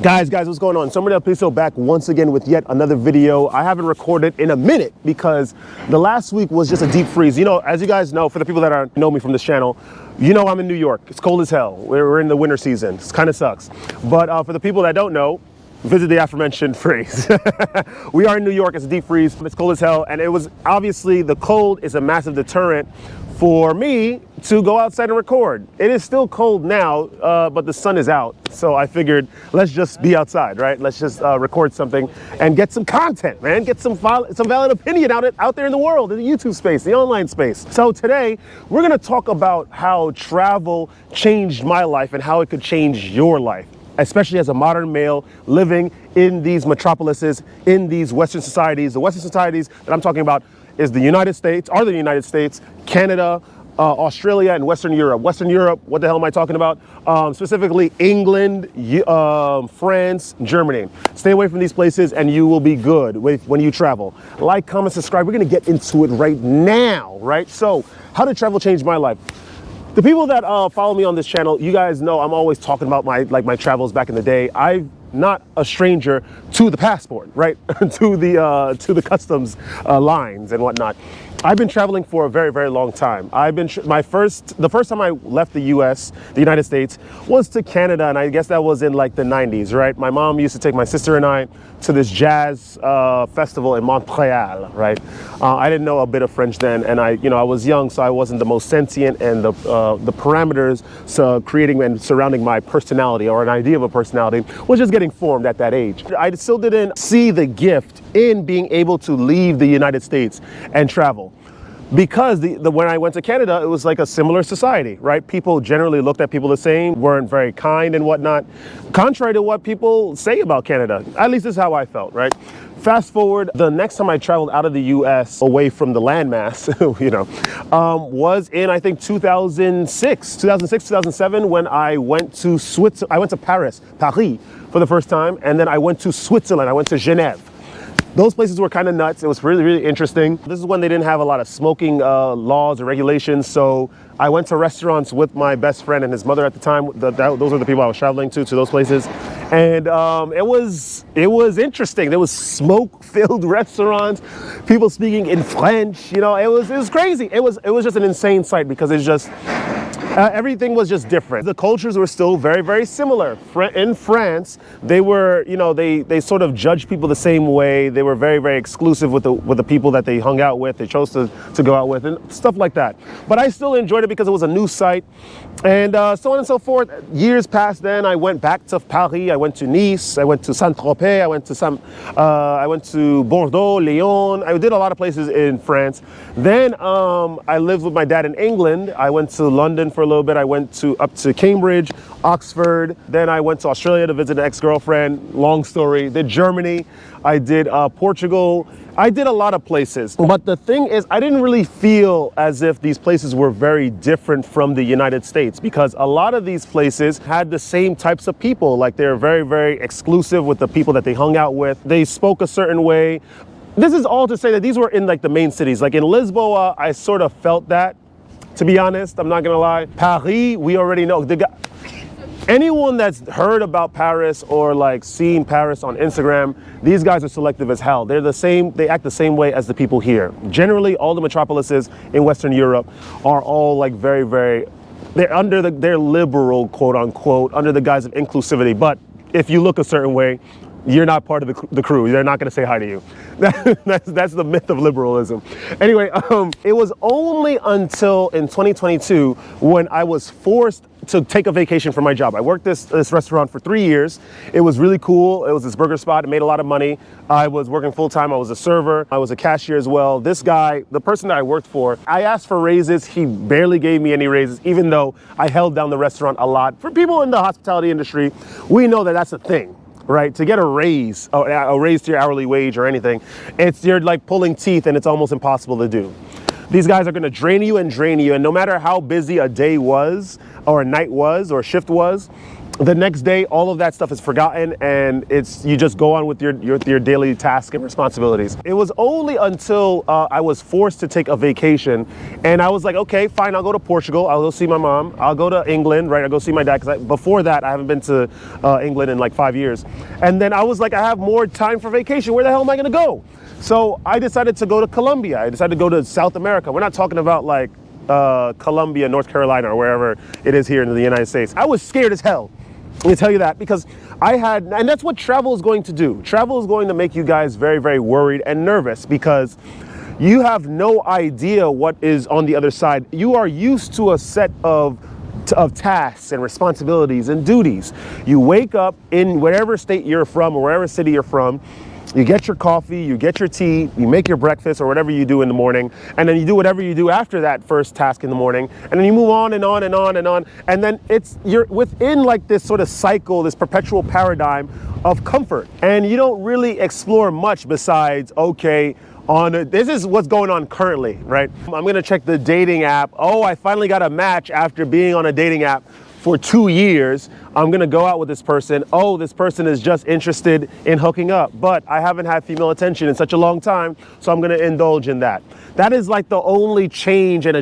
Guys, what's going on? Summer Del Piso back once again with yet another video. I haven't recorded in a minute because the last week was just a deep freeze. You know, as you guys know, for the people that know me from this channel, you know I'm in New York. It's cold as hell. We're in the winter season. It kind of sucks. But for the people that don't know, visit the aforementioned freeze. We are in New York. It's a deep freeze. It's cold as hell. And it was obviously the cold is a massive deterrent for me to go outside and record. It is still cold now, but the sun is out. So I figured, let's just be outside, right? Let's just record something and get some content, man. Get some valid opinion out there in the world, in the YouTube space, the online space. So today, we're gonna talk about how travel changed my life and how it could change your life, especially as a modern male living in these metropolises, in these Western societies. The Western societies that I'm talking about is the United States, Canada, Australia, and Western Europe. Western Europe, what the hell am I talking about? Specifically England, France, Germany. Stay away from these places and you will be good when you travel. Like, comment, subscribe. We're gonna get into it right now, right? So, how did travel change my life? The people that follow me on this channel, you guys know I'm always talking about my travels back in the day. I'm not a stranger to the passport, right? to the customs lines and whatnot. I've been traveling for a very, very long time. The first time I left the US, the United States, was to Canada, and I guess that was in like the 90s, right? My mom used to take my sister and I to this jazz festival in Montreal, right? I didn't know a bit of French then, and I was young, so I wasn't the most sentient, and the parameters creating and surrounding my personality, or an idea of a personality, was just getting formed at that age. I still didn't see the gift in being able to leave the United States and travel. Because when I went to Canada, it was like a similar society, right? People generally looked at people the same, weren't very kind and whatnot. Contrary to what people say about Canada, at least this is how I felt, right? Fast forward, the next time I traveled out of the US away from the landmass, was in, I think, 2006, 2007, when I went to Switzerland. I went to Paris for the first time, and then I went to Switzerland. I went to Geneva. Those places were kind of nuts. It was really, really interesting. This is when they didn't have a lot of smoking laws or regulations. So I went to restaurants with my best friend and his mother at the time. Those are the people I was traveling to those places. And it was interesting. There was smoke-filled restaurants, people speaking in French. It was crazy. It was just an insane sight because it's just, everything was just different. The cultures were still very, very similar. In France, they were, they sort of judged people the same way. They were very, very exclusive with the people that they hung out with, they chose to go out with, and stuff like that. But I still enjoyed it because it was a new site, and so on and so forth. Years passed. Then I went back to Paris. I went to Nice. I went to Saint-Tropez. I went to Bordeaux, Lyon. I did a lot of places in France. Then I lived with my dad in England. I went to London for a little bit. I went up to Cambridge, Oxford. Then I went to Australia to visit an ex-girlfriend. Long story. Did Germany. I did Portugal. I did a lot of places. But the thing is, I didn't really feel as if these places were very different from the United States, because a lot of these places had the same types of people. Like, they're very, very exclusive with the people that they hung out with. They spoke a certain way. This is all to say that these were in like the main cities. Like in Lisboa, I sort of felt that, to be honest. I'm not gonna lie. Paris, we already know. Anyone that's heard about Paris or like seen Paris on Instagram, these guys are selective as hell. They're the same, they act the same way as the people here. Generally, all the metropolises in Western Europe are all like very, very, they're liberal, quote unquote, under the guise of inclusivity. But if you look a certain way, you're not part of the crew. They're not going to say hi to you. That's the myth of liberalism. Anyway, it was only until in 2022 when I was forced to take a vacation from my job. I worked this restaurant for 3 years. It was really cool. It was this burger spot. It made a lot of money. I was working full time. I was a server. I was a cashier as well. This guy, the person that I worked for, I asked for raises. He barely gave me any raises, even though I held down the restaurant a lot. For people in the hospitality industry, we know that that's a thing. Right? To get a raise to your hourly wage or anything, you're like pulling teeth, and it's almost impossible to do. These guys are going to drain you, and no matter how busy a day was or a night was or a shift was, the next day, all of that stuff is forgotten, and you just go on with your daily tasks and responsibilities. It was only until I was forced to take a vacation, and I was like, okay, fine, I'll go to Portugal, I'll go see my mom, I'll go to England, right? I'll go see my dad, because before that, I haven't been to England in like 5 years. And then I was like, I have more time for vacation. Where the hell am I gonna go? So I decided to go to Colombia. I decided to go to South America. We're not talking about like Columbia, North Carolina, or wherever it is here in the United States. I was scared as hell. Let me tell you that, because and that's what travel is going to do. Travel is going to make you guys very, very worried and nervous, because you have no idea what is on the other side. You are used to a set of tasks and responsibilities and duties. You wake up in whatever state you're from or wherever city you're from. You get your coffee, you get your tea, you make your breakfast or whatever you do in the morning, and then you do whatever you do after that first task in the morning, and then you move on and on and on and on, and then you're within like this sort of cycle, this perpetual paradigm of comfort, and you don't really explore much besides, okay, this is what's going on currently, right? I'm gonna check the dating app. Oh, I finally got a match after being on a dating app for 2 years. I'm gonna go out with this person. Oh, this person is just interested in hooking up, but I haven't had female attention in such a long time, so I'm gonna indulge in that. That is like the only change and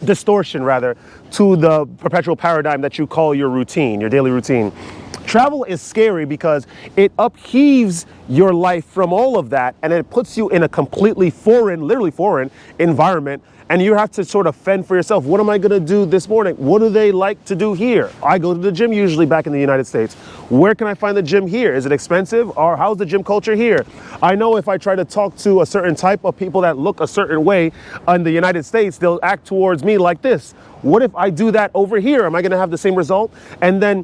distortion rather, to the perpetual paradigm that you call your routine, your daily routine. Travel is scary because it upheaves your life from all of that, and it puts you in a completely foreign, literally foreign environment, and you have to sort of fend for yourself. What am I gonna do this morning? What do they like to do here? I go to the gym usually back in the United States. Where can I find the gym here? Is it expensive? Or how's the gym culture here? I know if I try to talk to a certain type of people that look a certain way in the United States, they'll act towards me like this. What if I do that over here? Am I gonna have the same result? And then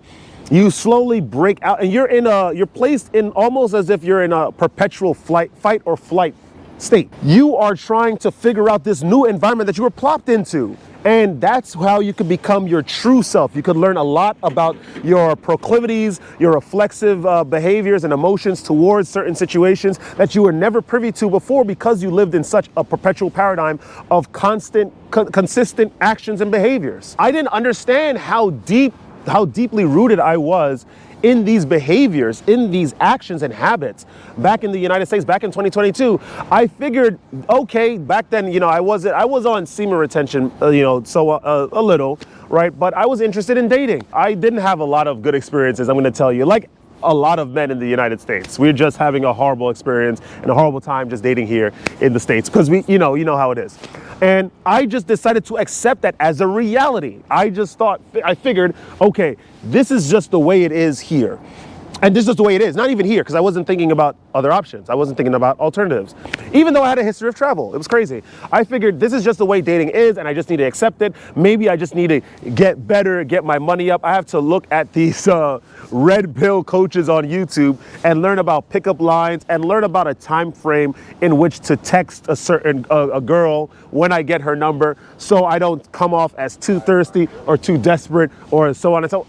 you slowly break out, and you're placed in almost as if you're in a perpetual fight or flight state. You are trying to figure out this new environment that you were plopped into. And that's how you could become your true self. You could learn a lot about your proclivities, your reflexive behaviors and emotions towards certain situations that you were never privy to before, because you lived in such a perpetual paradigm of consistent actions and behaviors. I didn't understand how deeply rooted I was in these behaviors, in these actions and habits back in the United States, back in 2022. I figured, okay, back then, I was on semen retention, so a little, right? But I was interested in dating. I didn't have a lot of good experiences, I'm gonna tell you. Like a lot of men in the United States. We're just having a horrible experience and a horrible time just dating here in the States, because you know how it is. And I just decided to accept that as a reality. I figured, okay, this is just the way it is here. And this is just the way it is, not even here, because I wasn't thinking about other options. I wasn't thinking about alternatives. Even though I had a history of travel, it was crazy. I figured this is just the way dating is, and I just need to accept it. Maybe I just need to get better, get my money up. I have to look at these red pill coaches on YouTube and learn about pickup lines and learn about a time frame in which to text a girl when I get her number, so I don't come off as too thirsty or too desperate or so on and so on.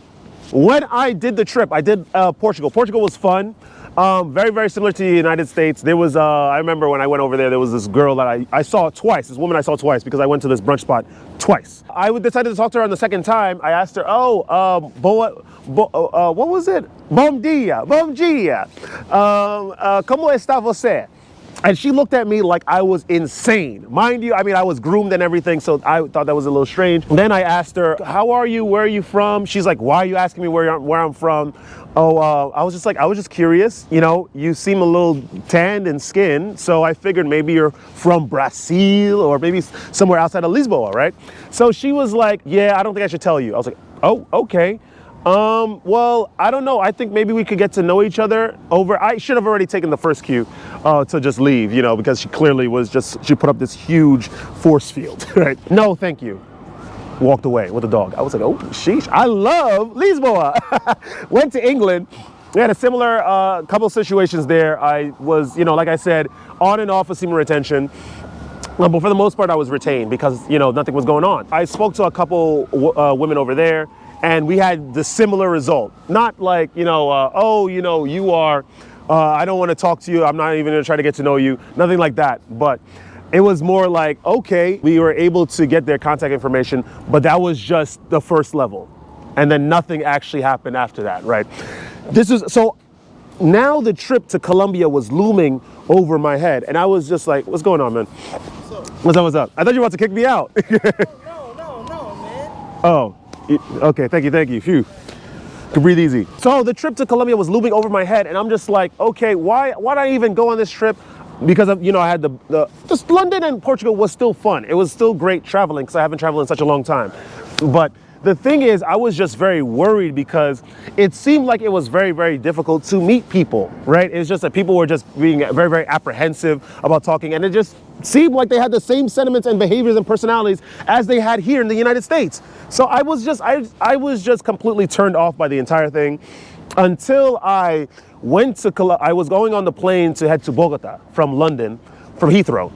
When I did the trip, I did Portugal. Portugal was fun. Very, very similar to the United States. There was, I remember when I went over there was this girl that I saw twice, this woman I saw twice, because I went to this brunch spot twice. I decided to talk to her on the second time. I asked her, what was it? Bom dia, como está você? And she looked at me like I was insane. Mind you, I mean, I was groomed and everything, so I thought that was a little strange. And then I asked her, how are you? Where are you from? She's like, why are you asking me where I'm from? I was just curious. You seem a little tanned in skin, so I figured maybe you're from Brazil or maybe somewhere outside of Lisboa, right? So she was like, yeah, I don't think I should tell you. I was like, oh, okay. Well, I don't know. I think maybe we could get to know each other I should have already taken the first cue to just leave, because she clearly she put up this huge force field, right? No, thank you. Walked away with the dog. I was like, oh, sheesh, I love Lisboa. Went to England. We had a similar couple situations there. I was, like I said, on and off of semen retention. But for the most part, I was retained because, nothing was going on. I spoke to a couple women over there, and we had the similar result. Not like, you are, I don't want to talk to you. I'm not even going to try to get to know you. Nothing like that. But it was more like, okay, we were able to get their contact information, but that was just the first level. and then nothing actually happened after that, right? So now the trip to Colombia was looming over my head, and I was just like, what's going on, man? What's up? I thought you were about to kick me out. No, man. Oh, okay, thank you, phew. Could breathe easy. So the trip to Colombia was looming over my head, and I'm just like, okay, why did I even go on this trip? Because of, I had just London and Portugal was still fun. It was still great traveling because I haven't traveled in such a long time. But the thing is, I was just very worried because it seemed like it was very, very difficult to meet people, right? It's just that people were just being very, very apprehensive about talking, and it just seemed like they had the same sentiments and behaviors and personalities as they had here in the United States. So I was just completely turned off by the entire thing until I was going on the plane to head to Bogota from London, from Heathrow.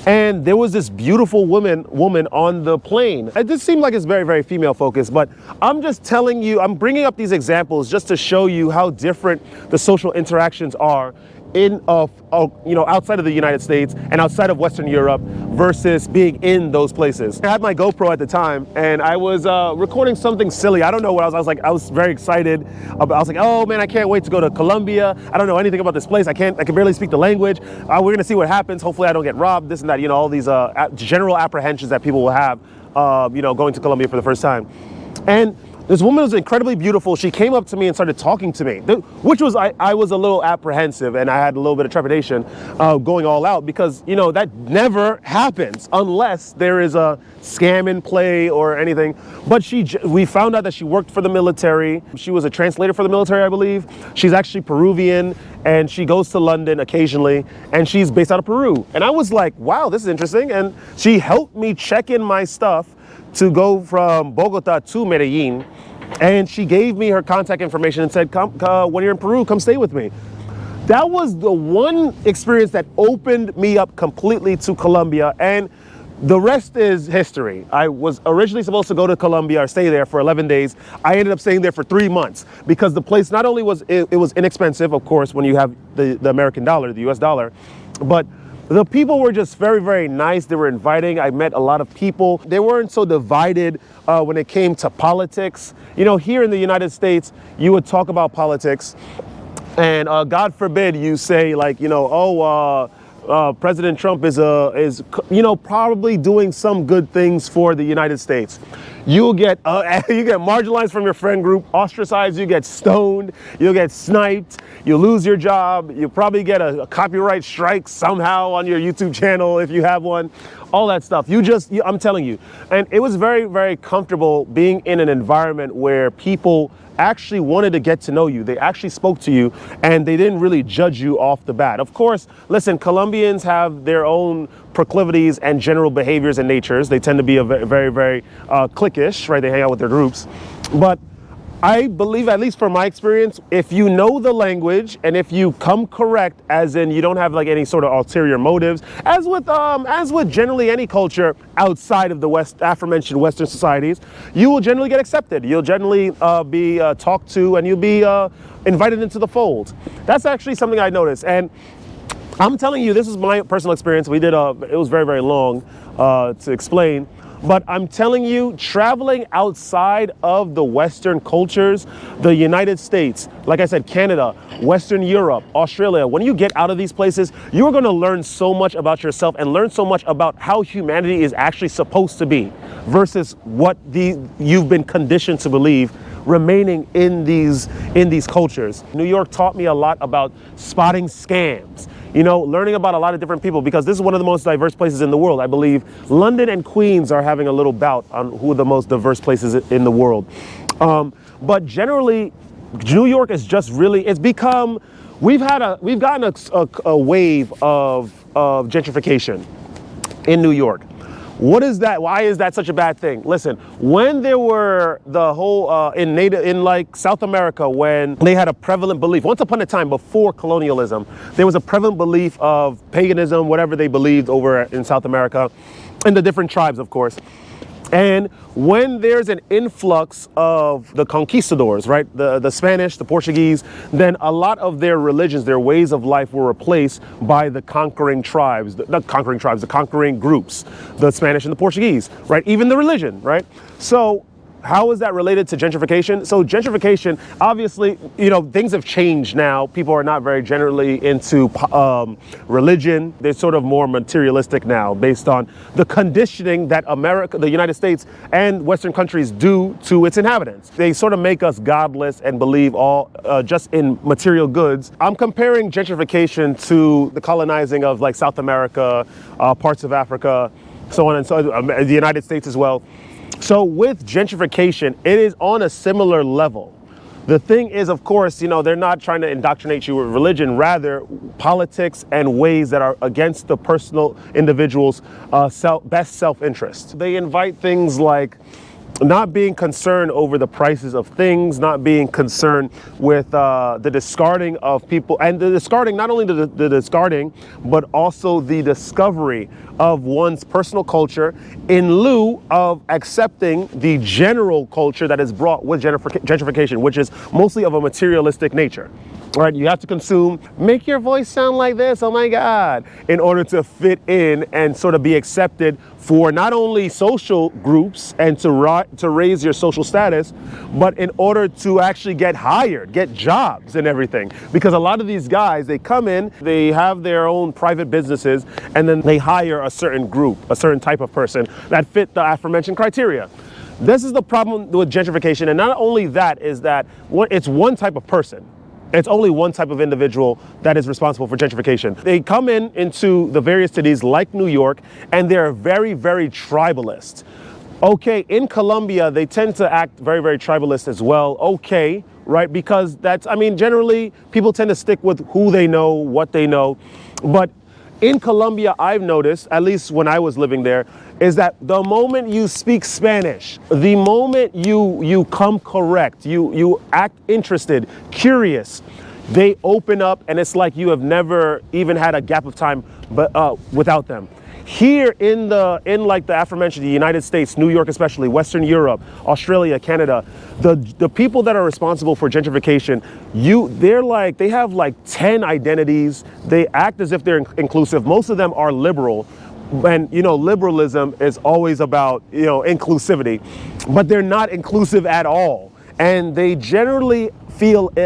And there was this beautiful woman on the plane. It just seemed like it's very, very female focused, but I'm just telling you, I'm bringing up these examples just to show you how different the social interactions are outside of the United States and outside of Western Europe versus being in those places. I had my GoPro at the time, and I was recording something silly. I don't know what I was very excited. I was like, oh man, I can't wait to go to Colombia. I don't know anything about this place. I can barely speak the language. We're gonna see what happens. Hopefully I don't get robbed, this and that, all these general apprehensions that people will have, going to Colombia for the first time. And this woman was incredibly beautiful. She came up to me and started talking to me, which was, I was a little apprehensive and I had a little bit of trepidation going all out because, that never happens unless there is a scam in play or anything. But we found out that she worked for the military. She was a translator for the military, I believe. She's actually Peruvian, and she goes to London occasionally, and she's based out of Peru. And I was like, wow, this is interesting. And she helped me check in my stuff to go from Bogota to Medellin, and she gave me her contact information and said, "Come, when you're in Peru, come stay with me." That was the one experience that opened me up completely to Colombia, and the rest is history. I was originally supposed to go to Colombia or stay there for 11 days. I ended up staying there for 3 months because the place not only was it was inexpensive, of course, when you have the American dollar, the US dollar, but the people were just very, very nice. They were inviting. I met a lot of people. They weren't so divided when it came to politics. Here in the United States, you would talk about politics, and God forbid you say like, President Trump is probably doing some good things for the United States. You get marginalized from your friend group, ostracized, you get stoned, you'll get sniped, you'll lose your job, you'll probably get a copyright strike somehow on your YouTube channel if you have one, all that stuff. I'm telling you. And it was very, very comfortable being in an environment where people actually wanted to get to know you. They actually spoke to you, and they didn't really judge you off the bat. Of course, listen, Colombians have their own proclivities and general behaviors and natures. They tend to be a very, very cliquish, right? They hang out with their groups. But I believe, at least from my experience, if you know the language and if you come correct, as in you don't have like any sort of ulterior motives, as with generally any culture outside of the aforementioned Western societies, you will generally get accepted. You'll generally be talked to, and you'll be invited into the fold. That's actually something I noticed, and I'm telling you, this is my personal experience. It was very, very long to explain. But I'm telling you, traveling outside of the Western cultures, the United States, like I said, Canada, Western Europe, Australia, when you get out of these places, you're going to learn so much about yourself and learn so much about how humanity is actually supposed to be versus what you've been conditioned to believe remaining in these cultures. New York taught me a lot about spotting scams, learning about a lot of different people, because this is one of the most diverse places in the world. I believe London and Queens are having a little bout on who are the most diverse places in the world. But generally, New York is just really, we've gotten a wave of gentrification in New York. What is that? Why is that such a bad thing? Listen, when there were the whole in like South America, when they had a prevalent belief, once upon a time before colonialism, there was a prevalent belief of paganism, whatever they believed over in South America, and the different tribes, of course. And when there's an influx of the conquistadors, right, the Spanish, the Portuguese, then a lot of their religions, their ways of life were replaced by the conquering tribes, the conquering groups, the Spanish and the Portuguese, right, even the religion, right? So how is that related to gentrification? So gentrification, obviously, you know, things have changed now. People are not very generally into religion. They're sort of more materialistic now based on the conditioning that America, the United States and Western countries do to its inhabitants. They sort of make us godless and believe all just in material goods. I'm comparing gentrification to the colonizing of like South America, parts of Africa, so on and so on, the United States as well. So with gentrification, it is on a similar level. The thing is, of course, you know, they're not trying to indoctrinate you with religion, rather politics and ways that are against the personal individual's best self-interest. They invite things like not being concerned over the prices of things, not being concerned with the discarding of people, and the discarding, not only the discarding, but also the discovery of one's personal culture in lieu of accepting the general culture that is brought with gentrification, which is mostly of a materialistic nature. Right, you have to consume, make your voice sound like this, oh my God, in order to fit in and sort of be accepted for not only social groups and to raise your social status, but in order to actually get hired, get jobs and everything. Because a lot of these guys, they come in, they have their own private businesses, and then they hire a certain group, a certain type of person that fit the aforementioned criteria. This is the problem with gentrification, and not only that is that it's one type of person. It's only one type of individual that is responsible for gentrification. They come into the various cities like New York, and they're very, very tribalist. Okay, in Colombia, they tend to act very, very tribalist as well. Okay, right? Because that's, I mean, generally people tend to stick with who they know, what they know. But in Colombia, I've noticed, at least when I was living there, is that the moment you speak Spanish, the moment you come correct, you act interested, curious, they open up, and it's like you have never even had a gap of time without them. Here in like the aforementioned, the United States, New York especially, Western Europe, Australia, Canada, the people that are responsible for gentrification, they have like 10 identities. They act as if they're inclusive. Most of them are liberal. And, you know, liberalism is always about, you know, inclusivity, but they're not inclusive at all. And they generally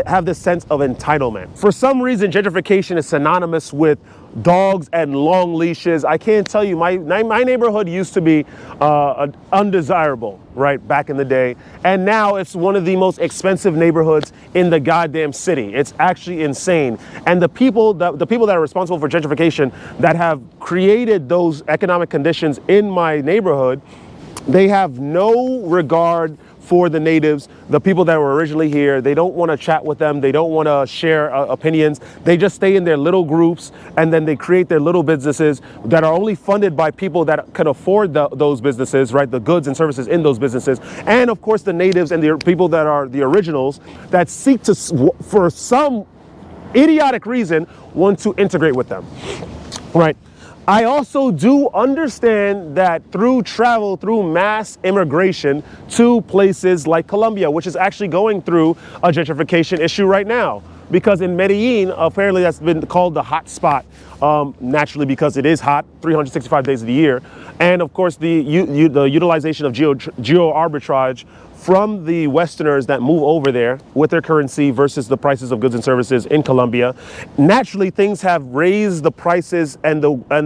have this sense of entitlement. For some reason, gentrification is synonymous with dogs and long leashes. I can't tell you, my neighborhood used to be undesirable, right, back in the day. And now it's one of the most expensive neighborhoods in the goddamn city. It's actually insane. And the people that are responsible for gentrification that have created those economic conditions in my neighborhood, they have no regard for the natives, the people that were originally here. They don't want to chat with them. They don't want to share opinions. They just stay in their little groups, and then they create their little businesses that are only funded by people that can afford those businesses, right? The goods and services in those businesses. And of course, the natives and the people that are the originals that seek to, for some idiotic reason, want to integrate with them, right? I also do understand that through travel, through mass immigration to places like Colombia, which is actually going through a gentrification issue right now. Because in Medellin, apparently that's been called the hot spot, naturally because it is hot 365 days of the year. And of course, the utilization of geo arbitrage from the Westerners that move over there with their currency versus the prices of goods and services in Colombia. Naturally, things have raised the prices and not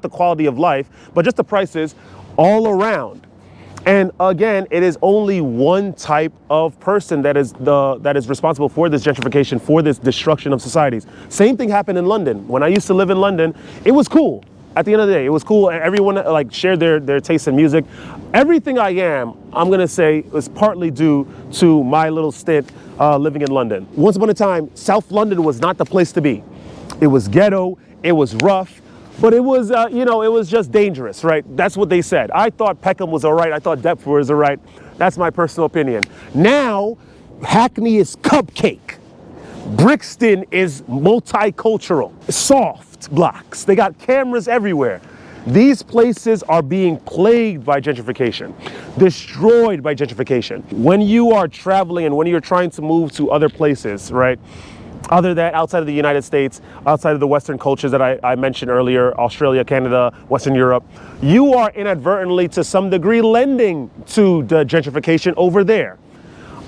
the quality of life, but just the prices all around. And again, it is only one type of person that is responsible for this gentrification, for this destruction of societies. Same thing happened in London. When I used to live in London, it was cool. At the end of the day, it was cool. Everyone like shared their taste in music. Everything I am, I'm gonna say, was partly due to my little stint living in London. Once upon a time, South London was not the place to be. It was ghetto, it was rough, but it was, you know, it was just dangerous, right? That's what they said. I thought Peckham was all right. I thought Deptford was all right. That's my personal opinion. Now, Hackney is cupcake. Brixton is multicultural, soft blocks. They got cameras everywhere. These places are being plagued by gentrification, destroyed by gentrification. When you are traveling and when you're trying to move to other places, right? other than outside of the United States, outside of the Western cultures that I mentioned earlier, Australia, Canada, Western Europe, you are inadvertently to some degree lending to the gentrification over there.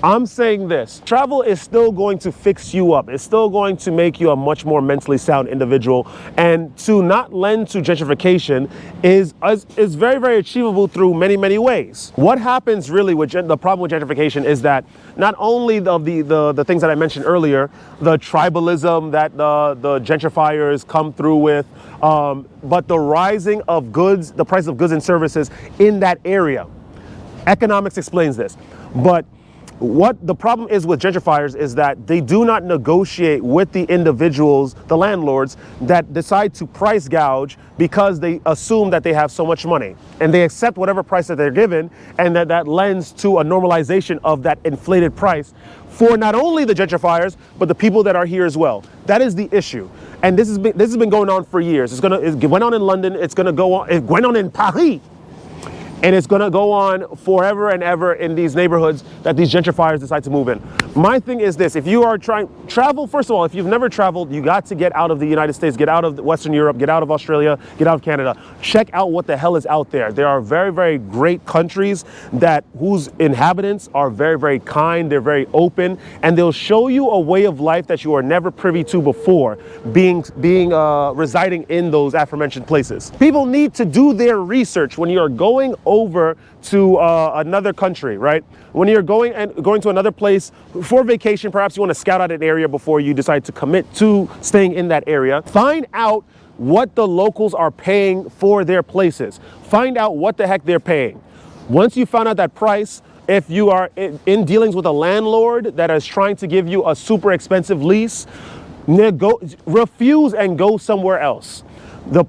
I'm saying this, travel is still going to fix you up. It's still going to make you a much more mentally sound individual. And to not lend to gentrification is very, very achievable through many, many ways. What happens really with the problem with gentrification is that not only the things that I mentioned earlier, the tribalism that the gentrifiers come through with, but the rising of goods, the price of goods and services in that area. Economics explains this. But what the problem is with gentrifiers is that they do not negotiate with the individuals, the landlords, that decide to price gouge because they assume that they have so much money. And they accept whatever price that they're given, and that lends to a normalization of that inflated price for not only the gentrifiers, but the people that are here as well. That is the issue. And this has been going on for years. It went on in London, it went on in Paris. And it's gonna go on forever and ever in these neighborhoods that these gentrifiers decide to move in. My thing is this, if you are travel, first of all, if you've never traveled, you got to get out of the United States, get out of Western Europe, get out of Australia, get out of Canada. Check out what the hell is out there. There are very, very great countries whose inhabitants are very, very kind, they're very open, and they'll show you a way of life that you are never privy to before, residing in those aforementioned places. People need to do their research when you are going over to another country, right? When you're going to another place for vacation, perhaps you want to scout out an area before you decide to commit to staying in that area. Find out what the locals are paying for their places. Find out what the heck they're paying. Once you find out that price, if you are in dealings with a landlord that is trying to give you a super expensive lease, refuse and go somewhere else.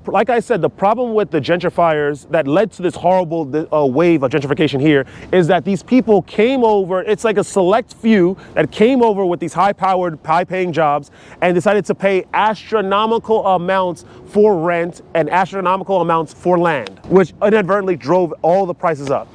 Like I said, the problem with the gentrifiers that led to this horrible wave of gentrification here is that these people came over, it's like a select few that came over with these high-powered, high-paying jobs and decided to pay astronomical amounts for rent and astronomical amounts for land, which inadvertently drove all the prices up.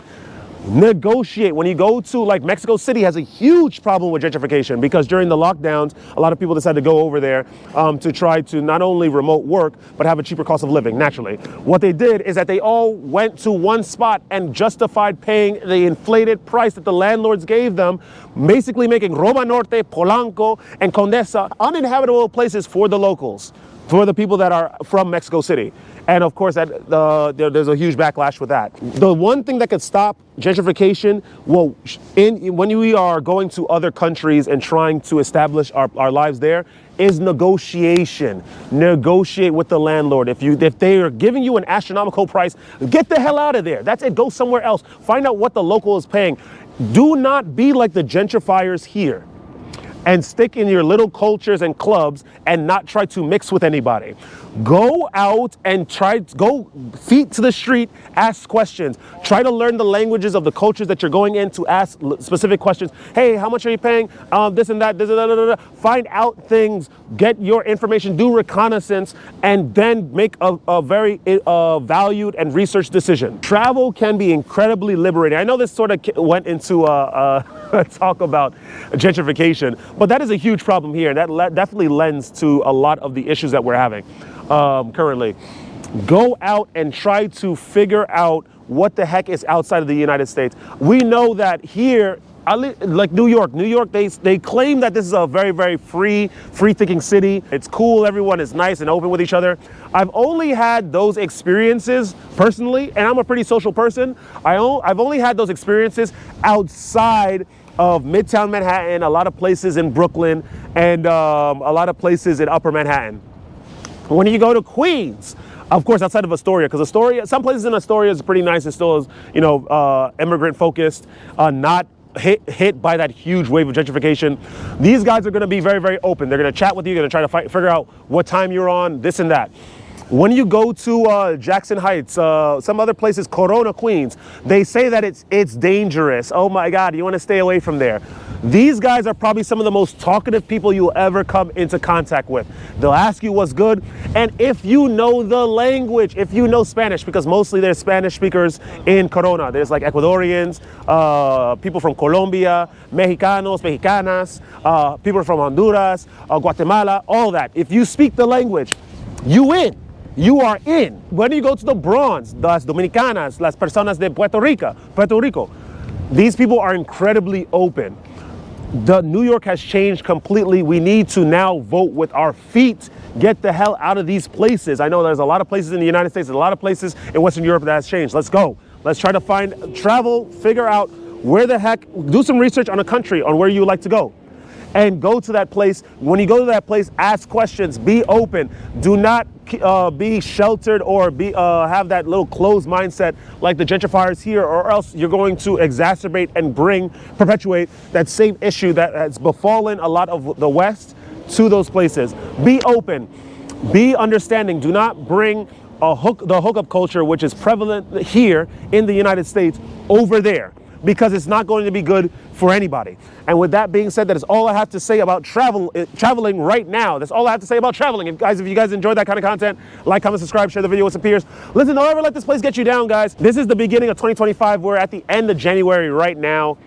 Negotiate. When you go to, like, Mexico City has a huge problem with gentrification because during the lockdowns, a lot of people decided to go over there to try to not only remote work, but have a cheaper cost of living, naturally. What they did is that they all went to one spot and justified paying the inflated price that the landlords gave them, basically making Roma Norte, Polanco, and Condesa uninhabitable places for the locals, for the people that are from Mexico City. And of course, there's a huge backlash with that. The one thing that could stop gentrification, when we are going to other countries and trying to establish our lives there, is negotiation. Negotiate with the landlord. If they are giving you an astronomical price, get the hell out of there. That's it. Go somewhere else. Find out what the local is paying. Do not be like the gentrifiers here and stick in your little cultures and clubs and not try to mix with anybody. Go out and go feet to the street, ask questions. Try to learn the languages of the cultures that you're going in to ask specific questions. Hey, how much are you paying? This and that, Find out things, get your information, do reconnaissance, and then make a very valued and researched decision. Travel can be incredibly liberating. I know this sort of went into a talk about gentrification, but that is a huge problem here, and that definitely lends to a lot of the issues that we're having currently. Go out and try to figure out what the heck is outside of the United States. We know that here, like New York, they claim that this is a very, very free-thinking city. It's cool, everyone is nice and open with each other. I've only had those experiences personally, and I'm a pretty social person. I've only had those experiences outside of Midtown Manhattan, a lot of places in Brooklyn, and a lot of places in Upper Manhattan. When you go to Queens, of course, outside of Astoria, because Astoria, some places in Astoria is pretty nice. It still is, immigrant focused, not hit by that huge wave of gentrification. These guys are going to be very, very open. They're going to chat with you. They're going to try to figure out what time you're on, this and that. When you go to Jackson Heights, some other places, Corona, Queens, they say that it's dangerous. Oh my God, you want to stay away from there. These guys are probably some of the most talkative people you'll ever come into contact with. They'll ask you what's good, and if you know the language, if you know Spanish, because mostly there's Spanish speakers in Corona. There's like Ecuadorians, people from Colombia, Mexicanos, Mexicanas, people from Honduras, Guatemala, all that. If you speak the language, you win. You are in. When you go to the Bronx, las Dominicanas, las personas de Puerto Rico, these people are incredibly open. The New York has changed completely. We need to now vote with our feet. Get the hell out of these places. I know there's a lot of places in the United States, there's a lot of places in Western Europe that has changed. Let's go. Let's try to travel, figure out where the heck, do some research on a country, on where you like to go. And go to that place. When you go to that place, ask questions, be open. Do not be sheltered or have that little closed mindset like the gentrifiers here, or else you're going to exacerbate and perpetuate that same issue that has befallen a lot of the West to those places. Be open, be understanding. Do not bring the hookup culture, which is prevalent here in the United States, over there, because it's not going to be good for anybody. And with that being said, that is all I have to say about traveling right now. That's all I have to say about traveling. If you guys enjoyed that kind of content, like, comment, subscribe, share the video with some peers. Listen, don't ever let this place get you down, guys. This is the beginning of 2025. We're at the end of January right now.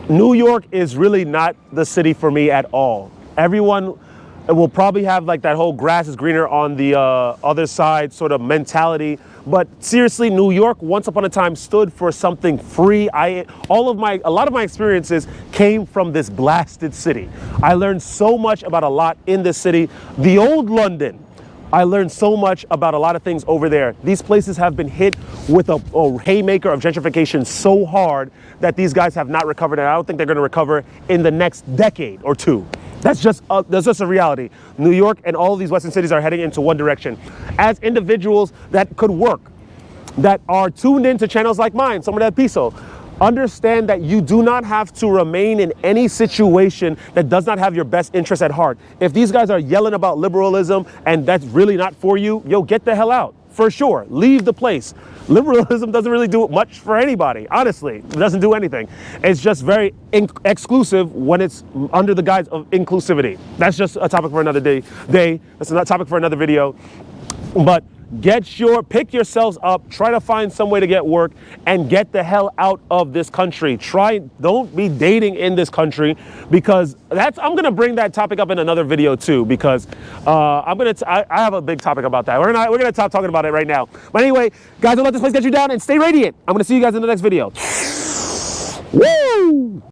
New York is really not the city for me at all. Everyone will probably have like that whole grass is greener on the other side sort of mentality. But seriously, New York once upon a time stood for something free. A lot of my experiences came from this blasted city. I learned so much about a lot in this city. The old London, I learned so much about a lot of things over there. These places have been hit with a haymaker of gentrification so hard that these guys have not recovered, and I don't think they're going to recover in the next decade or two. That's just a reality. New York and all of these Western cities are heading into one direction. As individuals that could work, that are tuned into channels like mine, Sombra del Piso, understand that you do not have to remain in any situation that does not have your best interest at heart. If these guys are yelling about liberalism and that's really not for you, yo, get the hell out. For sure, leave the place. Liberalism doesn't really do much for anybody, honestly. It doesn't do anything. It's just very exclusive when it's under the guise of inclusivity. That's just a topic for another day. That's a topic for another video. But pick yourselves up, try to find some way to get work, and get the hell out of this country. Don't be dating in this country, because I'm gonna bring that topic up in another video too, because I have a big topic about that. We're gonna stop talking about it right now. But anyway, guys, don't let this place get you down, and stay radiant. I'm gonna see you guys in the next video. Woo!